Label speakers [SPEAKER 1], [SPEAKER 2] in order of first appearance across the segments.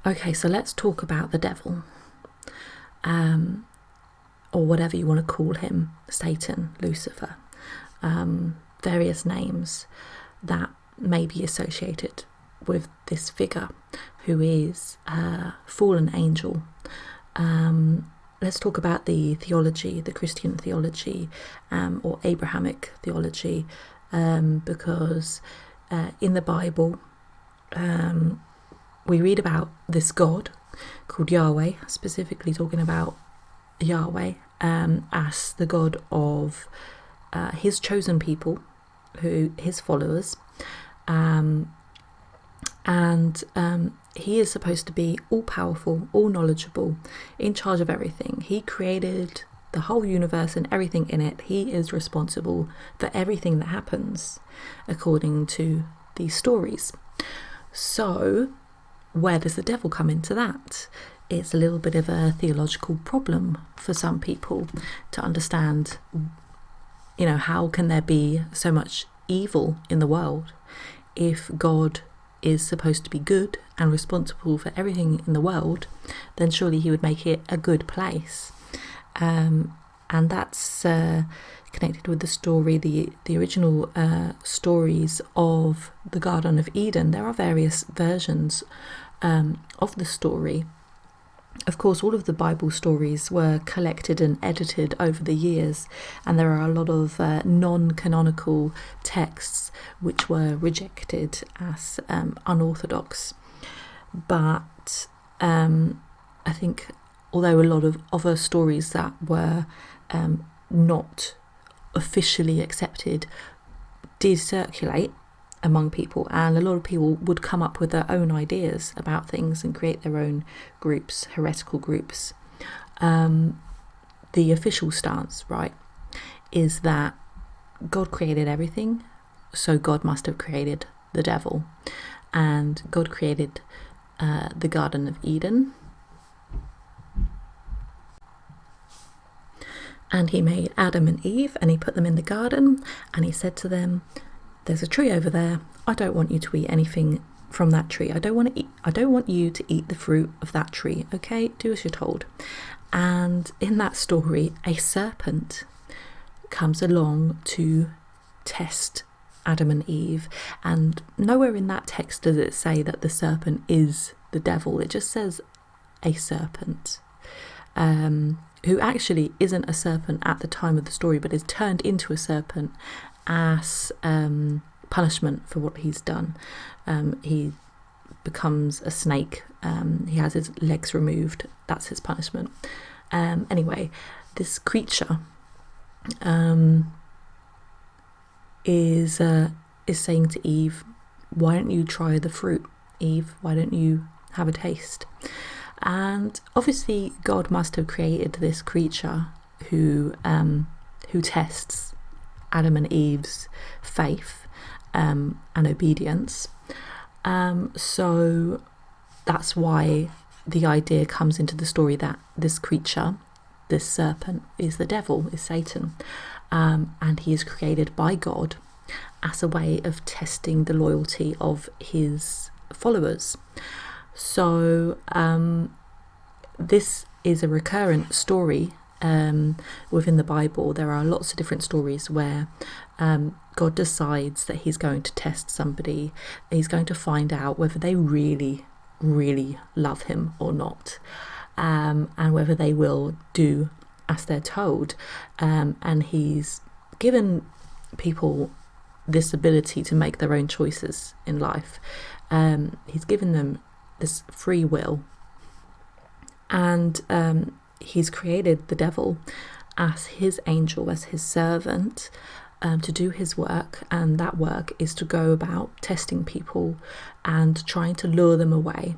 [SPEAKER 1] Okay, so let's talk about the devil, or whatever you want to call him, Satan, Lucifer, various names that may be associated with this figure who is a fallen angel. Let's talk about the theology, the Christian theology, or Abrahamic theology, because in the Bible we read about this God called Yahweh, specifically talking about Yahweh as the God of his chosen people, his followers, and he is supposed to be all-powerful, all-knowledgeable, in charge of everything. He created the whole universe and everything in it. He is responsible for everything that happens, according to these stories. So, where does the devil come into that? It's a little bit of a theological problem for some people to understand, how can there be so much evil in the world if God is supposed to be good and responsible for everything in the world? Then surely he would make it a good place. And that's connected with the story, the original stories of the Garden of Eden. There are various versions of the story. Of course, all of the Bible stories were collected and edited over the years, and there are a lot of non-canonical texts which were rejected as unorthodox. But I think although a lot of other stories that were not officially accepted did circulate among people, and a lot of people would come up with their own ideas about things and create their own groups, heretical groups. The official stance, right, is that God created everything, so God must have created the devil, and God created the Garden of Eden, and he made Adam and Eve, and he put them in the garden, and he said to them, "There's a tree over there. I don't want you to eat anything from that tree. I don't want you to eat the fruit of that tree. Okay, do as you're told." And in that story, a serpent comes along to test Adam and Eve, and nowhere in that text does it say that the serpent is the devil. It just says a serpent, who actually isn't a serpent at the time of the story, but is turned into a serpent as punishment for what he's done. He becomes a snake. He has his legs removed. That's his punishment. Anyway, this creature is saying to Eve, "Why don't you try the fruit, Eve? Why don't you have a taste?" And obviously, God must have created this creature who tests Adam and Eve's faith and obedience. So that's why the idea comes into the story that this creature, this serpent, is the devil, is Satan, and he is created by God as a way of testing the loyalty of his followers. So this is a recurrent story within the Bible. There are lots of different stories where God decides that he's going to test somebody. He's going to find out whether they really, really love him or not, and whether they will do as they're told. And he's given people this ability to make their own choices in life. He's given them this free will, and he's created the devil as his angel, as his servant, to do his work, and that work is to go about testing people and trying to lure them away.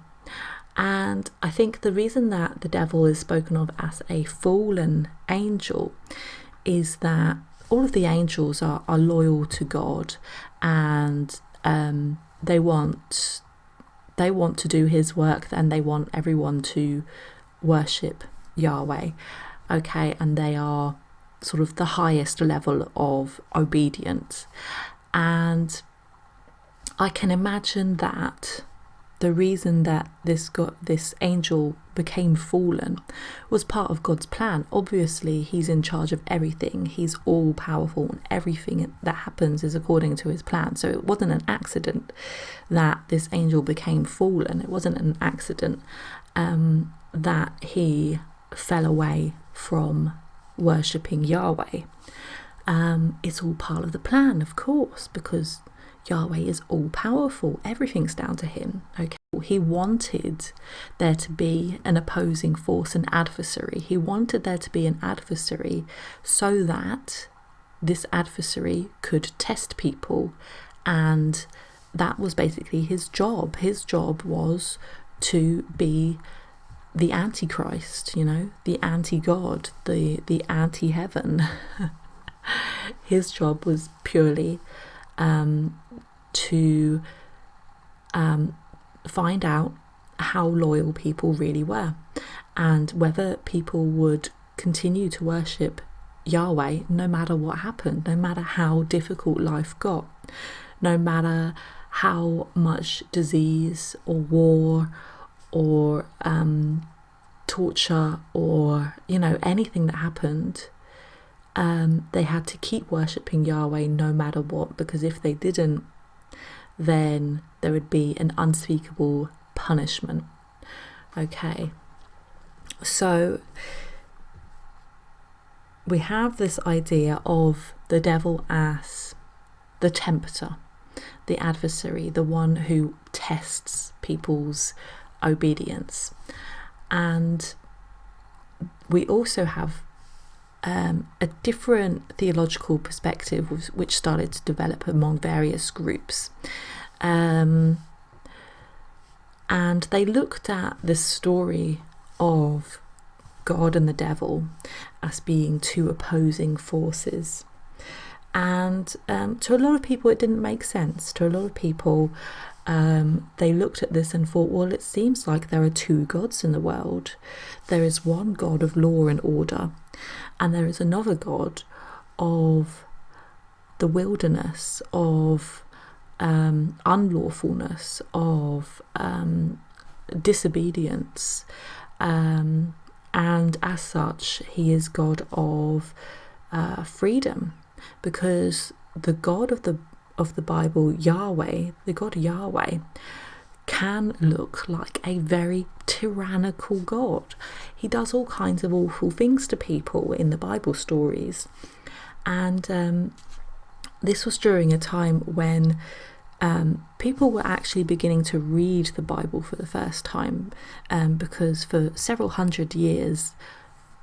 [SPEAKER 1] And I think the reason that the devil is spoken of as a fallen angel is that all of the angels are loyal to God, and they want to do his work, and they want everyone to worship Yahweh, okay, and they are sort of the highest level of obedience. And I can imagine that the reason that this angel became fallen was part of God's plan. Obviously, he's in charge of everything. He's all powerful, and everything that happens is according to his plan. So it wasn't an accident that this angel became fallen. It wasn't an accident that he fell away from worshipping Yahweh. It's all part of the plan, of course, because Yahweh is all powerful. Everything's down to him. Okay. He wanted there to be an opposing force, an adversary. He wanted there to be an adversary so that this adversary could test people, and that was basically his job. His job was to be the antichrist, the anti-God, the anti-heaven. His job was purely to find out how loyal people really were, and whether people would continue to worship Yahweh no matter what happened, no matter how difficult life got, no matter how much disease or war or torture or anything that happened. They had to keep worshipping Yahweh no matter what, because if they didn't, then there would be an unspeakable punishment. Okay, so we have this idea of the devil as the tempter, the adversary, the one who tests people's obedience. And we also have a different theological perspective which started to develop among various groups. And they looked at this story of God and the devil as being two opposing forces. And to a lot of people it didn't make sense. To a lot of people they looked at this and thought, well, it seems like there are two gods in the world. There is one God of law and order, and there is another God of the wilderness, of unlawfulness, of disobedience, and as such he is God of freedom, because the God of the Bible, Yahweh, the God Yahweh, can look like a very tyrannical God. He does all kinds of awful things to people in the Bible stories. And this was during a time when people were actually beginning to read the Bible for the first time, because for several hundred years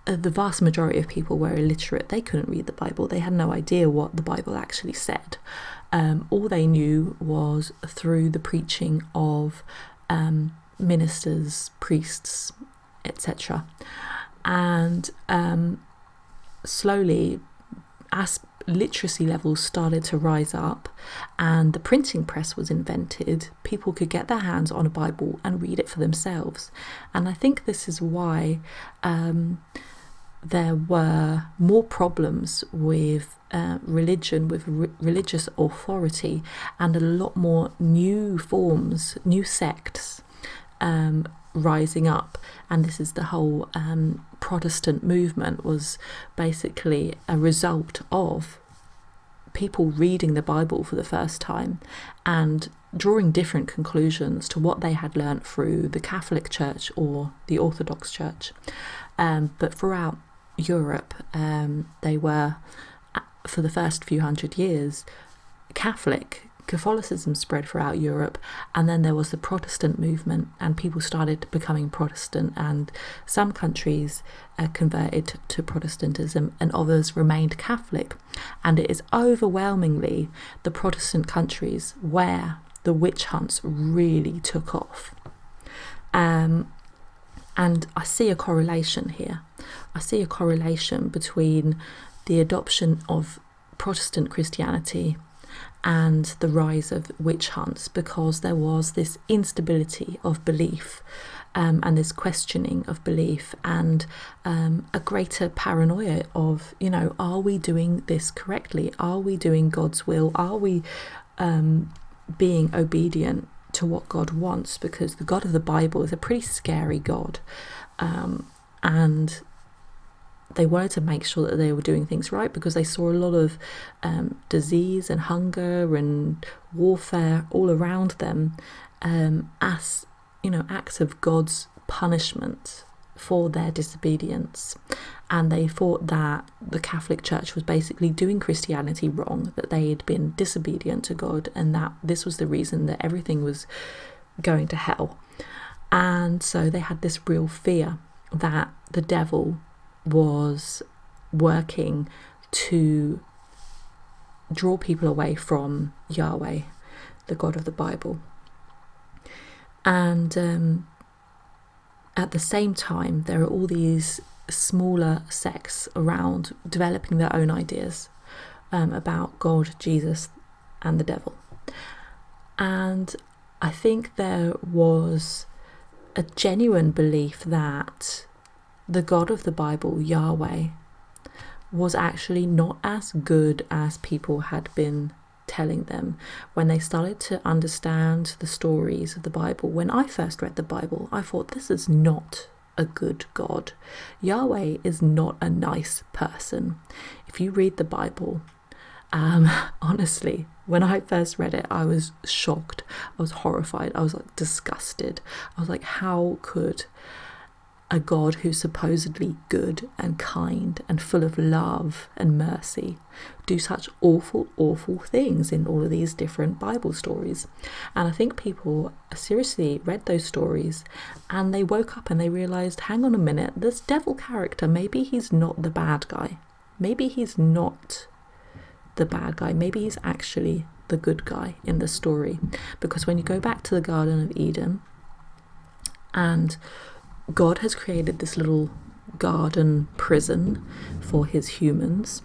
[SPEAKER 1] the vast majority of people were illiterate. They couldn't read the Bible. They had no idea what the Bible actually said. All they knew was through the preaching of ministers, priests, etc. And slowly, as literacy levels started to rise up and the printing press was invented, people could get their hands on a Bible and read it for themselves. And I think this is why there were more problems with religion, with religious authority, and a lot more new forms, new sects rising up. And this is the whole Protestant movement, was basically a result of people reading the Bible for the first time and drawing different conclusions to what they had learnt through the Catholic Church or the Orthodox Church. But throughout Europe, they were, for the first few hundred years, Catholicism spread throughout Europe, and then there was the Protestant movement, and people started becoming Protestant, and some countries converted to Protestantism and others remained Catholic. And it is overwhelmingly the Protestant countries where the witch hunts really took off. And I see a correlation here. I see a correlation between the adoption of Protestant Christianity and the rise of witch hunts, because there was this instability of belief and this questioning of belief, and a greater paranoia of, are we doing this correctly? Are we doing God's will? Are we being obedient to what God wants, because the God of the Bible is a pretty scary God, and they wanted to make sure that they were doing things right, because they saw a lot of disease and hunger and warfare all around them, as acts of God's punishment for their disobedience. And they thought that the Catholic Church was basically doing Christianity wrong, that they had been disobedient to God, and that this was the reason that everything was going to hell. And so they had this real fear that the devil was working to draw people away from Yahweh, the God of the Bible. And at the same time, there are all these smaller sects around developing their own ideas about God, Jesus, and the devil. And I think there was a genuine belief that the God of the Bible, Yahweh, was actually not as good as people had been telling them. When they started to understand the stories of the Bible, when I first read the Bible, I thought, this is not a good God. Yahweh is not a nice person. If you read the Bible, honestly, when I first read it, I was shocked. I was horrified. I was disgusted. I was like, how could a God who's supposedly good and kind and full of love and mercy do such awful, awful things in all of these different Bible stories? And I think people seriously read those stories and they woke up and they realized, hang on a minute, this devil character, maybe he's not the bad guy. Maybe he's not the bad guy. Maybe he's actually the good guy in the story. Because when you go back to the Garden of Eden, and God has created this little garden prison for his humans,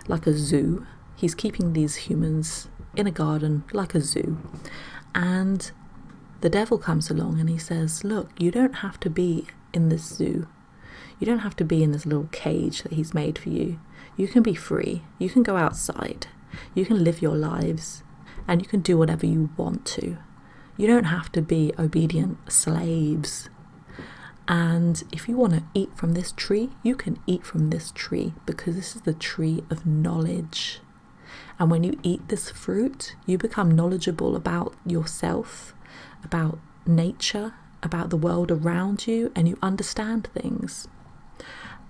[SPEAKER 1] like a zoo. He's keeping these humans in a garden like a zoo. And the devil comes along and he says, look, you don't have to be in this zoo. You don't have to be in this little cage that he's made for you. You can be free. You can go outside. You can live your lives and you can do whatever you want to. You don't have to be obedient slaves. And if you want to eat from this tree, you can eat from this tree, because this is the tree of knowledge. And when you eat this fruit, you become knowledgeable about yourself, about nature, about the world around you, and you understand things.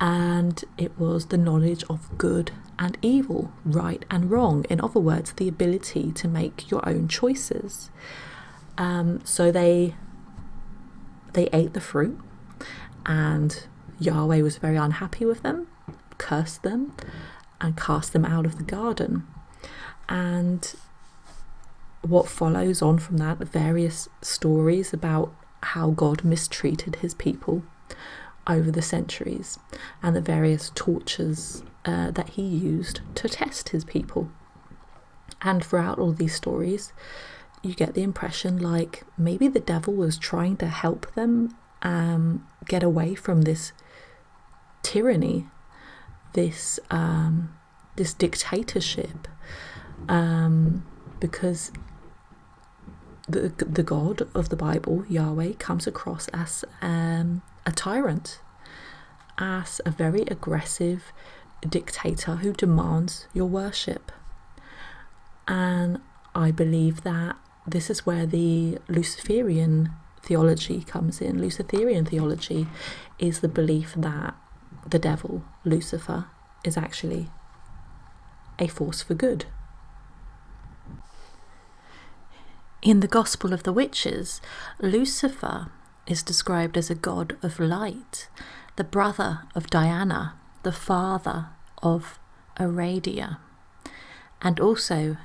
[SPEAKER 1] And it was the knowledge of good and evil, right and wrong. In other words, the ability to make your own choices. So they ate the fruit. And Yahweh was very unhappy with them, cursed them, and cast them out of the garden. And what follows on from that, various stories about how God mistreated his people over the centuries, and the various tortures that he used to test his people. And throughout all these stories, you get the impression like maybe the devil was trying to help them get away from this tyranny, this dictatorship, because the God of the Bible, Yahweh, comes across as a tyrant, as a very aggressive dictator who demands your worship. And I believe that this is where the Luciferian theology comes in. Luciferian theology is the belief that the devil, Lucifer, is actually a force for good. In the Gospel of the Witches, Lucifer is described as a god of light, the brother of Diana, the father of Aradia, and also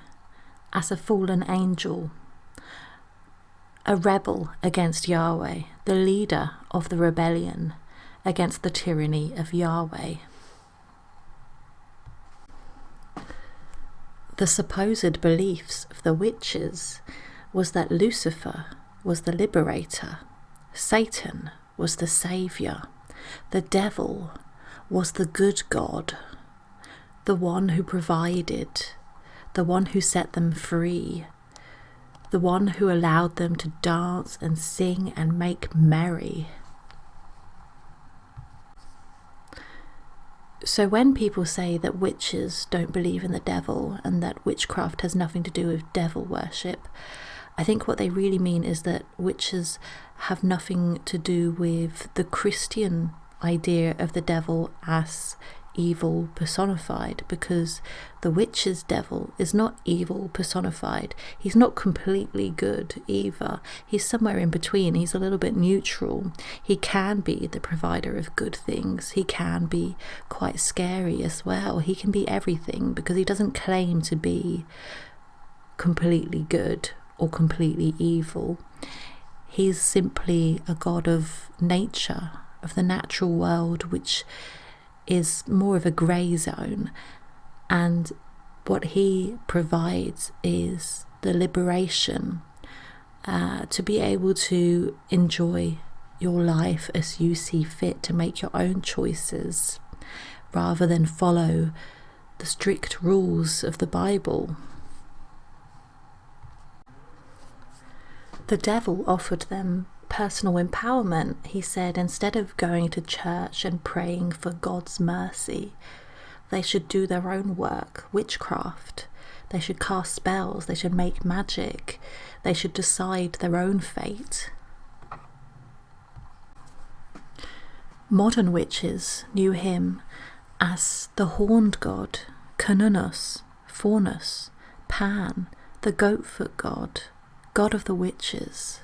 [SPEAKER 1] as a fallen angel, a rebel against Yahweh, the leader of the rebellion against the tyranny of Yahweh. The supposed beliefs of the witches was that Lucifer was the liberator, Satan was the saviour, the devil was the good God, the one who provided, the one who set them free, the one who allowed them to dance and sing and make merry. So when people say that witches don't believe in the devil and that witchcraft has nothing to do with devil worship, I think what they really mean is that witches have nothing to do with the Christian idea of the devil as evil personified, because the witch's devil is not evil personified. He's not completely good either. He's somewhere in between. He's a little bit neutral. He can be the provider of good things. He can be quite scary as well. He can be everything, because he doesn't claim to be completely good or completely evil. He's simply a god of nature, of the natural world, which is more of a grey zone, and what he provides is the liberation to be able to enjoy your life as you see fit, to make your own choices rather than follow the strict rules of the Bible. The devil offered them personal empowerment. He said instead of going to church and praying for God's mercy, they should do their own work, witchcraft. They should cast spells, they should make magic, they should decide their own fate. Modern witches knew him as the horned god, Canunus, Faunus, Pan, the goat-foot god, god of the witches.